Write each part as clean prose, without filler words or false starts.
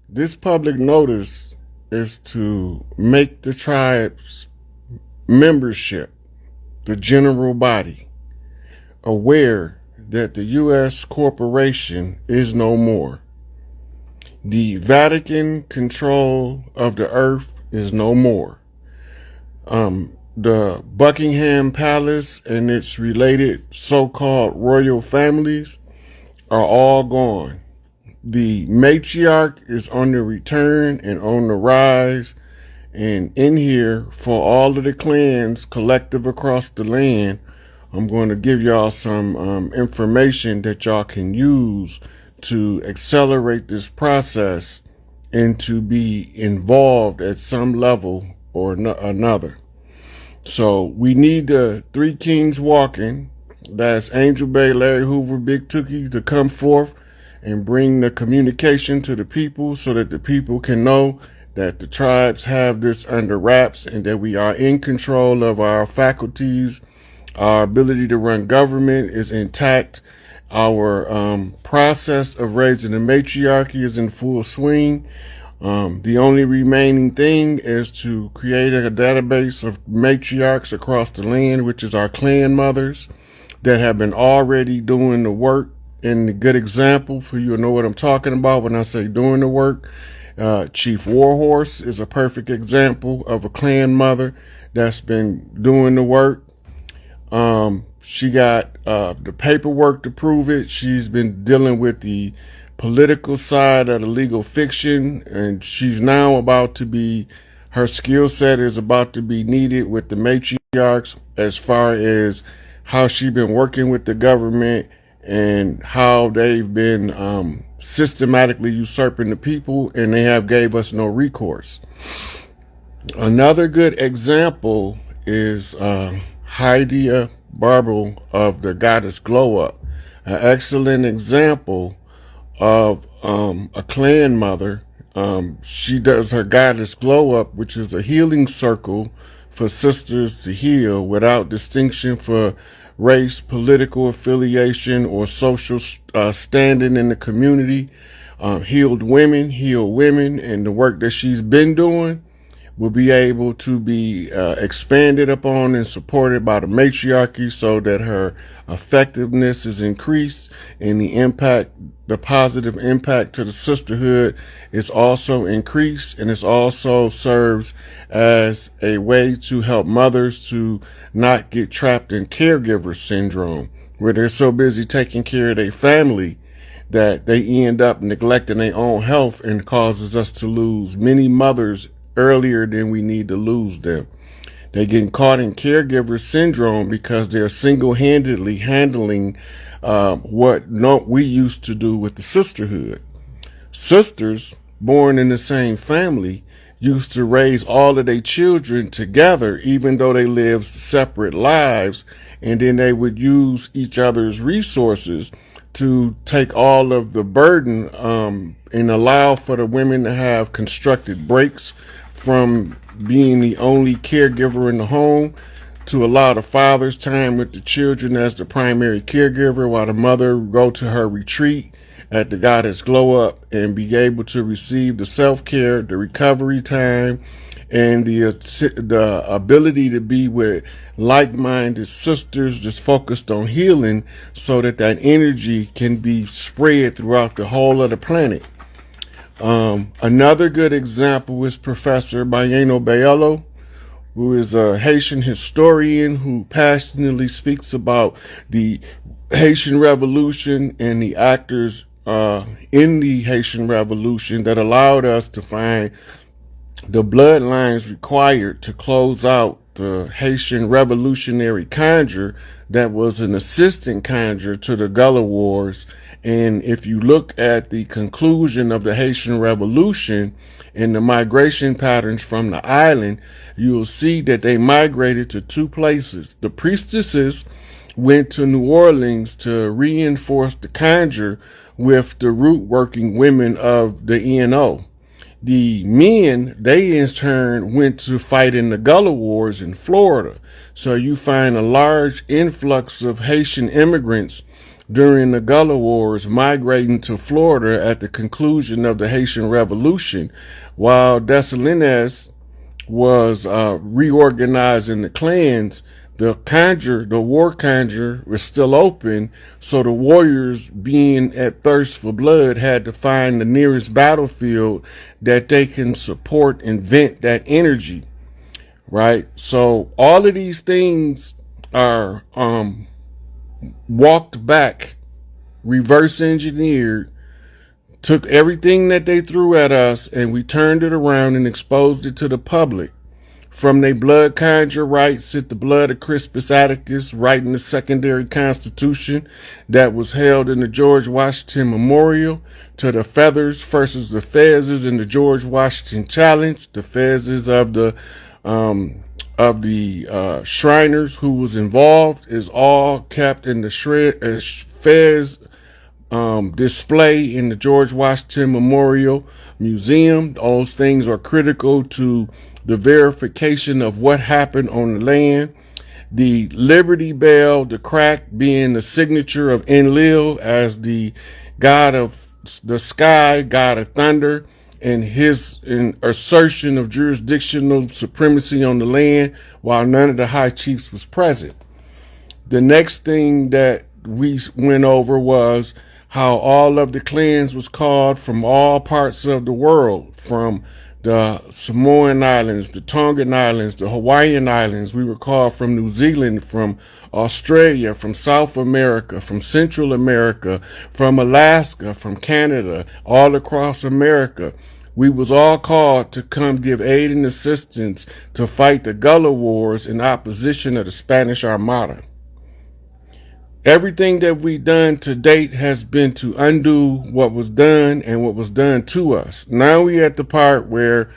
This public notice is to make the tribe's membership, the general body, aware that the U.S. corporation is no more. The Vatican control of the earth is no more. The Buckingham Palace and its related so-called royal families are all gone. The matriarch is on the return and on the rise. And in here, for all of the clans collective across the land, I'm going to give y'all some information that y'all can use to accelerate this process and to be involved at some level or another. So we need the three kings walking. That's Angel Bay, Larry Hoover, Big Tookie, to come forth and bring the communication to the people so that the people can know that the tribes have this under wraps and that we are in control of our faculties. Our ability to run government is intact. Our process of raising the matriarchy is in full swing. The only remaining thing is to create a database of matriarchs across the land, which is our clan mothers that have been already doing the work. And a good example for you to know what I'm talking about when I say doing the work, Chief Warhorse is a perfect example of a clan mother that's been doing the work. She got the paperwork to prove it. She's been dealing with the political side of the legal fiction, and she's now about to be, her skill set is about to be needed with the matriarchs as far as how she's been working with the government and how they've been systematically usurping the people, and they have gave us no recourse. Another good example is Hydia Barble of the Goddess Glow Up, an excellent example of a clan mother. She does her Goddess Glow Up, which is a healing circle for sisters to heal without distinction for race, political affiliation, or social standing in the community. Healed women heal women, and the work that she's been doing will be able to be expanded upon and supported by the matriarchy so that her effectiveness is increased and the positive impact to the sisterhood is also increased, and it also serves as a way to help mothers to not get trapped in caregiver syndrome, where they're so busy taking care of their family that they end up neglecting their own health, and causes us to lose many mothers earlier than we need to lose them. They're getting caught in caregiver syndrome because they're single-handedly handling what we used to do with the sisterhood. Sisters born in the same family used to raise all of their children together, even though they lived separate lives, and then they would use each other's resources to take all of the burden and allow for the women to have constructed breaks from being the only caregiver in the home, to allow the father's time with the children as the primary caregiver, while the mother go to her retreat at the Goddess Glow Up and be able to receive the self-care, the recovery time, and the ability to be with like-minded sisters just focused on healing, so that that energy can be spread throughout the whole of the planet. Another good example is Professor Bayeno Bayello, who is a Haitian historian who passionately speaks about the Haitian Revolution and the actors in the Haitian Revolution that allowed us to find the bloodlines required to close out the Haitian revolutionary conjure that was an assistant conjure to the Gullah Wars. And if you look at the conclusion of the Haitian Revolution and the migration patterns from the island, you'll see that they migrated to two places. The priestesses went to New Orleans to reinforce the conjure with the root working women of the ENO. The men, they in turn went to fight in the Gullah Wars in Florida. So you find a large influx of Haitian immigrants during the Gullah Wars, migrating to Florida at the conclusion of the Haitian Revolution, while Dessalines was reorganizing the clans. The war conjure was still open, so the warriors, being at thirst for blood, had to find the nearest battlefield that they can support and vent that energy, right? So all of these things are walked back, reverse engineered, took everything that they threw at us, and we turned it around and exposed it to the public. From their blood conjure rights at the blood of Crispus Attucks, writing the secondary constitution that was held in the George Washington Memorial, to the feathers versus the fezzes in the George Washington Challenge, the fezzes of the Shriners who was involved, is all kept in the fez display in the George Washington Memorial Museum. Those things are critical to the verification of what happened on the land. The Liberty Bell, the crack, being the signature of Enlil as the god of the sky, god of thunder, and his assertion of jurisdictional supremacy on the land while none of the high chiefs was present. The next thing that we went over was how all of the clans was called from all parts of the world, from the Samoan Islands, the Tongan Islands, the Hawaiian Islands. We were called from New Zealand, from Australia, from South America, from Central America, from Alaska, from Canada, all across America. We was all called to come give aid and assistance to fight the Gullah Wars in opposition of the Spanish Armada. Everything that we've done to date has been to undo what was done and what was done to us. Now we at the part where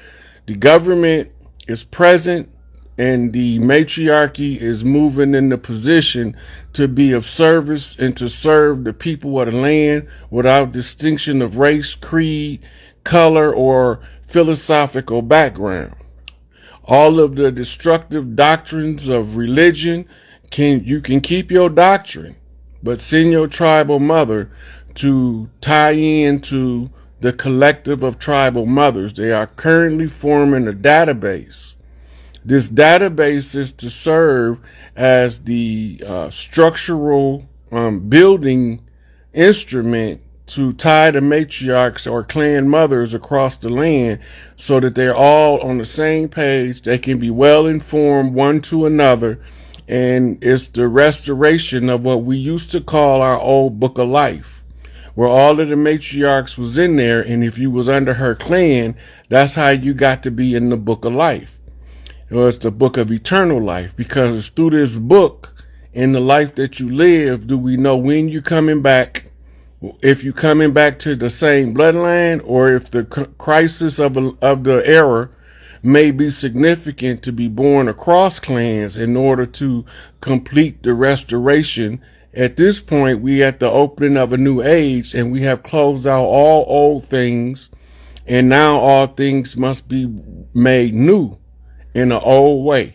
the government is present and the matriarchy is moving in the position to be of service and to serve the people of the land without distinction of race, creed, color, or philosophical background. All of the destructive doctrines of religion, you can keep your doctrine, but send your tribal mother to tie into the collective of tribal mothers. They are currently forming a database. This database is to serve as the structural building instrument to tie the matriarchs or clan mothers across the land so that they're all on the same page. They can be well informed one to another. And it's the restoration of what we used to call our old book of life, where all of the matriarchs was in there. And if you was under her clan, that's how you got to be in the book of life. It's the book of eternal life, because it's through this book, in the life that you live, do we know when you're coming back, if you're coming back to the same bloodline, or if the crisis of the era may be significant to be born across clans in order to complete the restoration. At this point, we at the opening of a new age, and we have closed out all old things, and now all things must be made new in an old way.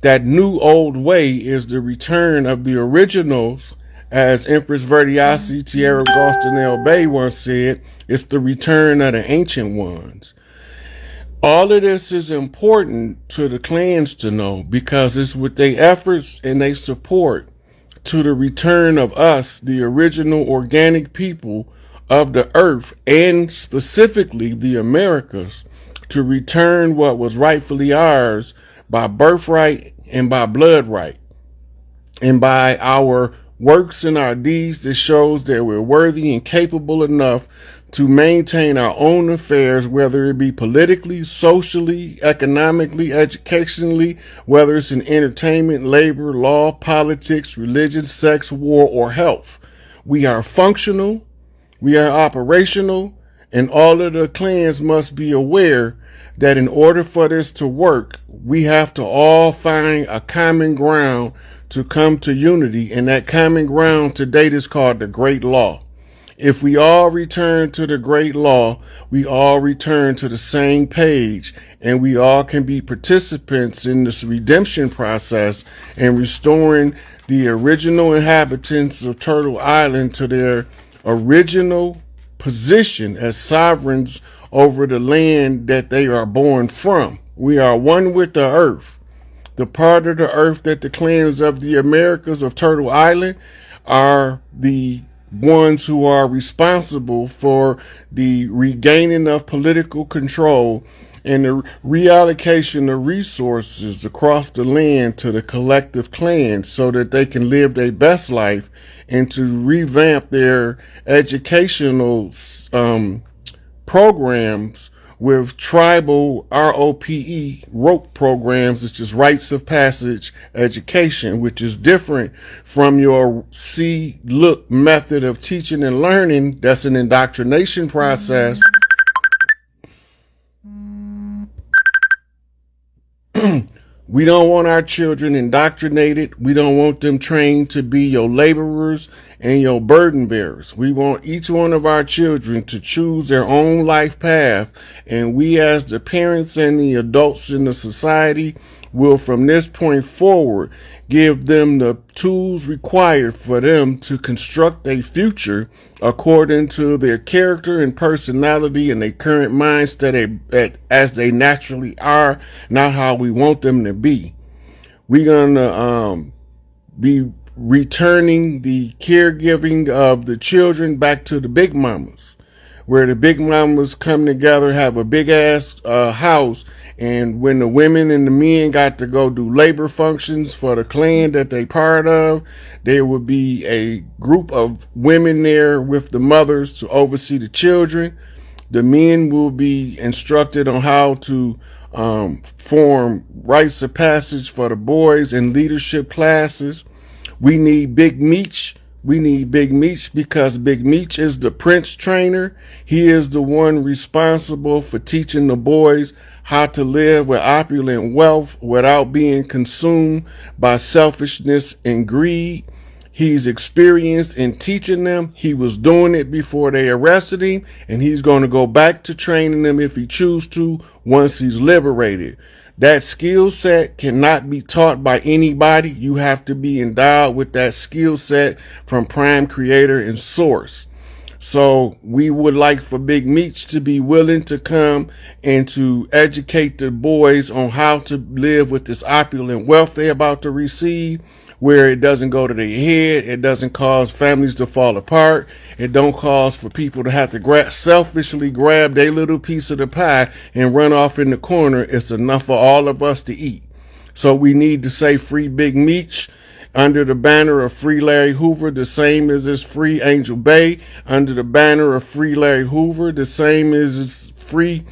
That new old way is the return of the originals, as Empress Verdiasi Tierra Gostinel Bay once said. It's the return of the ancient ones. All of this is important to the clans to know, because it's with their efforts and their support to the return of us, the original organic people of the earth, and specifically the Americas, to return what was rightfully ours by birthright and by blood right, and by our works and our deeds that shows that we're worthy and capable enough to maintain our own affairs, whether it be politically, socially, economically, educationally, whether it's in entertainment, labor, law, politics, religion, sex, war, or health. We are functional, we are operational, and all of the clans must be aware that in order for this to work, we have to all find a common ground to come to unity, and that common ground to date is called the Great Law. If we all return to the Great Law, we all return to the same page, and we all can be participants in this redemption process and restoring the original inhabitants of Turtle Island to their original position as sovereigns over the land that they are born from. We are one with the earth. The part of the earth that the clans of the Americas of Turtle Island are the ones who are responsible for the regaining of political control and the reallocation of resources across the land to the collective clans so that they can live their best life and to revamp their educational programs with tribal rope programs, which is rites of passage education, which is different from your see-look method of teaching and learning. That's an indoctrination process. We don't want our children indoctrinated. We don't want them trained to be your laborers and your burden bearers. We want each one of our children to choose their own life path. And we as the parents and the adults in the society will from this point forward give them the tools required for them to construct a future according to their character and personality and their current mindset as they naturally are, not how we want them to be. We're gonna be returning the caregiving of the children back to the big mamas, where the big mamas come together, have a big ass house, and when the women and the men got to go do labor functions for the clan that they part of, there would be a group of women there with the mothers to oversee the children. The men will be instructed on how to form rites of passage for the boys in leadership classes. We need Big Meech. We need Big Meech because Big Meech is the prince trainer. He is the one responsible for teaching the boys how to live with opulent wealth without being consumed by selfishness and greed. He's experienced in teaching them. He was doing it before they arrested him, and he's going to go back to training them if he chooses to once he's liberated. That skill set cannot be taught by anybody. You have to be endowed with that skill set from prime creator and source. So we would like for Big Meech to be willing to come and to educate the boys on how to live with this opulent wealth they're about to receive, where it doesn't go to their head. It doesn't cause families to fall apart. It don't cause for people to have to selfishly grab their little piece of the pie and run off in the corner. It's enough for all of us to eat. So we need to say free Big Meech under the banner of Free Larry Hoover, the same as is Free Angel Bay. Under the banner of Free Larry Hoover, the same as is Free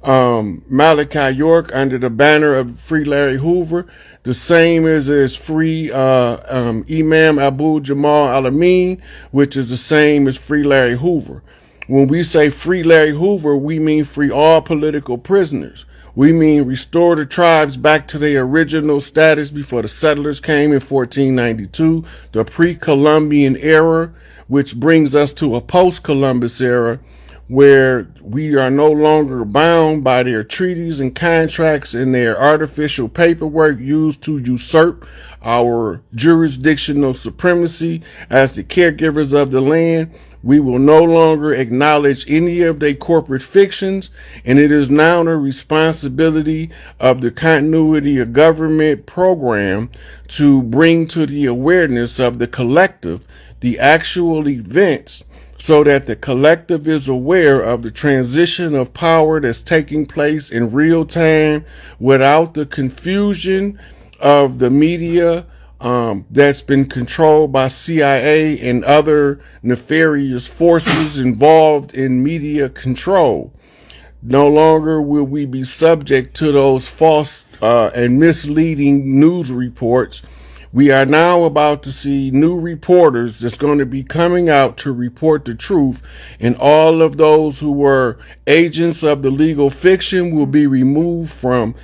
Malachi York. Under the banner of Free Larry Hoover, the same as Free Imam Abu Jamal Al-Amin, which is the same as Free Larry Hoover. When we say Free Larry Hoover, we mean free all political prisoners. We mean restore the tribes back to their original status before the settlers came in 1492, the pre-Columbian era, which brings us to a post-Columbus era, where we are no longer bound by their treaties and contracts and their artificial paperwork used to usurp our jurisdictional supremacy as the caregivers of the land. We will no longer acknowledge any of their corporate fictions, and it is now the responsibility of the continuity of government program to bring to the awareness of the collective the actual events, so that the collective is aware of the transition of power that's taking place in real time without the confusion of the media that's been controlled by CIA and other nefarious forces involved in media control. No longer will we be subject to those false and misleading news reports. We are now about to see new reporters that's going to be coming out to report the truth, and all of those who were agents of the legal fiction will be removed from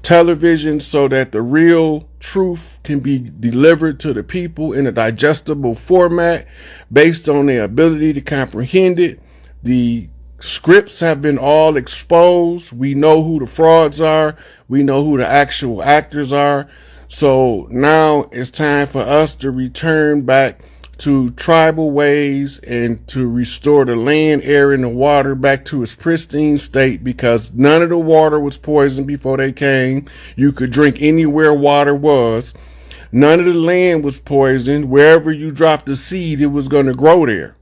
television so that the real truth can be delivered to the people in a digestible format based on their ability to comprehend it. The scripts have been all exposed. We know who the frauds are. We know who the actual actors are. So now it's time for us to return back to tribal ways and to restore the land, air, and the water back to its pristine state, because none of the water was poisoned before they came. You could drink anywhere water was. None of the land was poisoned. Wherever you dropped the seed, it was going to grow there.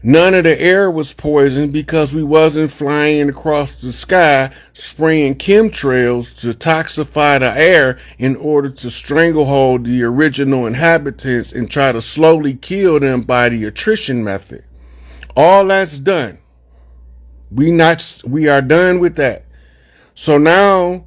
None of the air was poisoned because we wasn't flying across the sky spraying chemtrails to toxify the air in order to stranglehold the original inhabitants and try to slowly kill them by the attrition method. All that's done. We are done with that. So now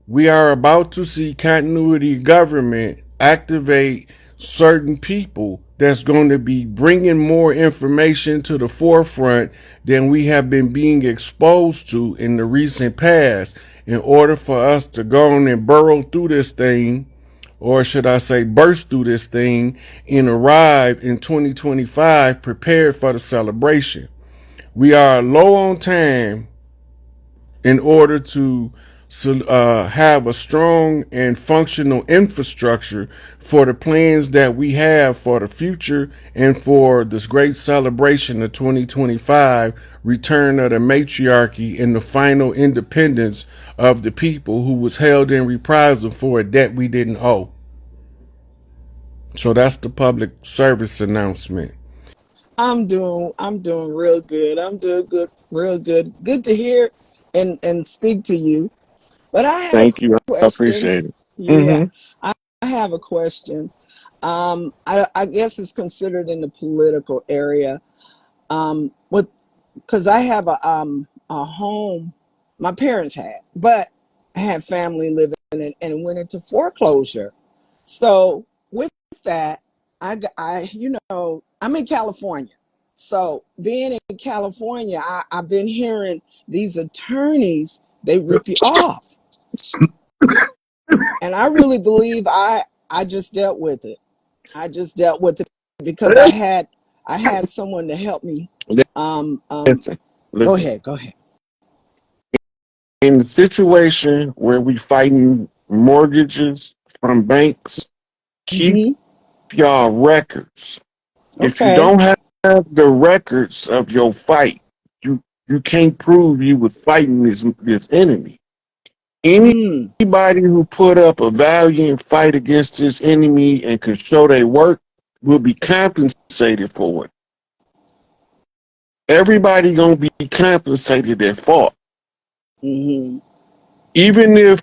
we are about to see continuity government activate certain people that's going to be bringing more information to the forefront than we have been being exposed to in the recent past, in order for us to go on and burrow through this thing, or should I say burst through this thing, and arrive in 2025 prepared for the celebration. We are low on time in order to have a strong and functional infrastructure for the plans that we have for the future and for this great celebration of 2025, return of the matriarchy and the final independence of the people who was held in reprisal for a debt we didn't owe. So that's the public service announcement. I'm doing real good. I'm doing good, real good. Good to hear and speak to you. But I have a Thank you. I question. appreciate it. Yeah, I have a question. I guess it's considered in the political area. With because I have a home my parents had, but I had family living in it and it went into foreclosure. So with that, I'm in California. So being in California, I've been hearing these attorneys, they rip you off. And I really believe I just dealt with it. I just dealt with it because I had someone to help me. Listen, Go listen. ahead, go ahead. In the situation where we fighting mortgages from banks, keep Hmm. y'all records. If you Okay. don't have the records of your fight, you can't prove you was fighting this enemy. Mm. Anybody who put up a valiant fight against this enemy and can show their work will be compensated for it. Everybody gonna be compensated at fault. Hmm. Even if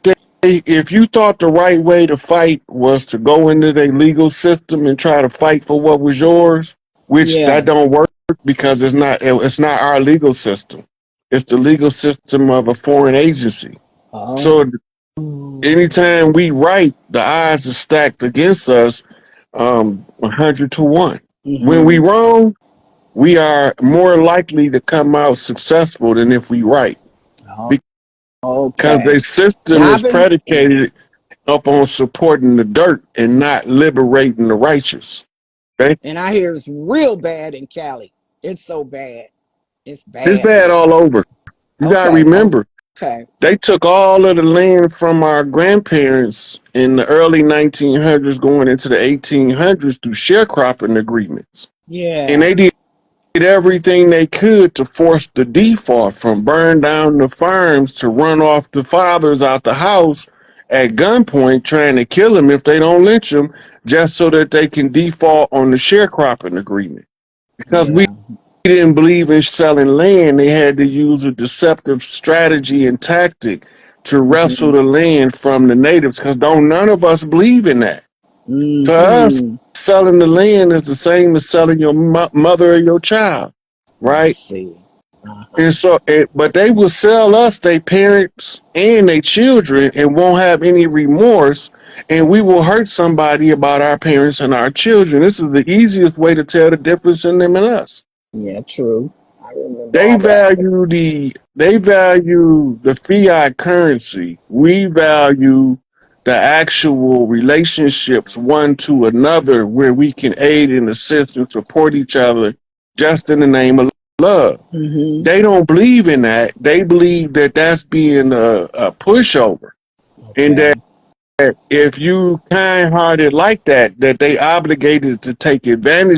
you thought the right way to fight was to go into their legal system and try to fight for what was yours, which that Yeah. don't work because it's not our legal system. It's the legal system of a foreign agency. Oh. So anytime we write, the odds are stacked against us 100 to 1. When we Hmm. wrong, we are more likely to come out successful than if we right, Oh, because their okay. system Now is predicated up on supporting the dirt and not liberating the righteous. Okay? and I hear it's real bad in Cali. It's so bad. It's It's bad bad there. all over. You gotta Okay. remember, Okay. they took all of the land from our grandparents in the early 1900s going into the 1800s through sharecropping agreements. And Yeah. they did everything they could to force the default, from burn down the farms to run off the fathers out the house at gunpoint, trying to kill them if they don't lynch them, just so that they can default on the sharecropping agreement. Because we Yeah. didn't believe in selling land, they had to use a deceptive strategy and tactic to wrestle Hmm. the land from the natives, because don't none of us believe in that. To us, Hmm. selling the land is the same as selling your mother or your child, I right? see. Uh-huh. And so, but they will sell us, their parents and their children, and won't have any remorse. And we will hurt somebody about our parents and our children. This is the easiest way to tell the difference in them and us. Yeah, true. I remember They all that. value the fiat currency. We value the actual relationships one to another, where we can aid and assist and support each other just in the name of love. Hmm. They don't believe in that. They believe that that's being a pushover, and that Okay. if you kind hearted like that, that they obligated to take advantage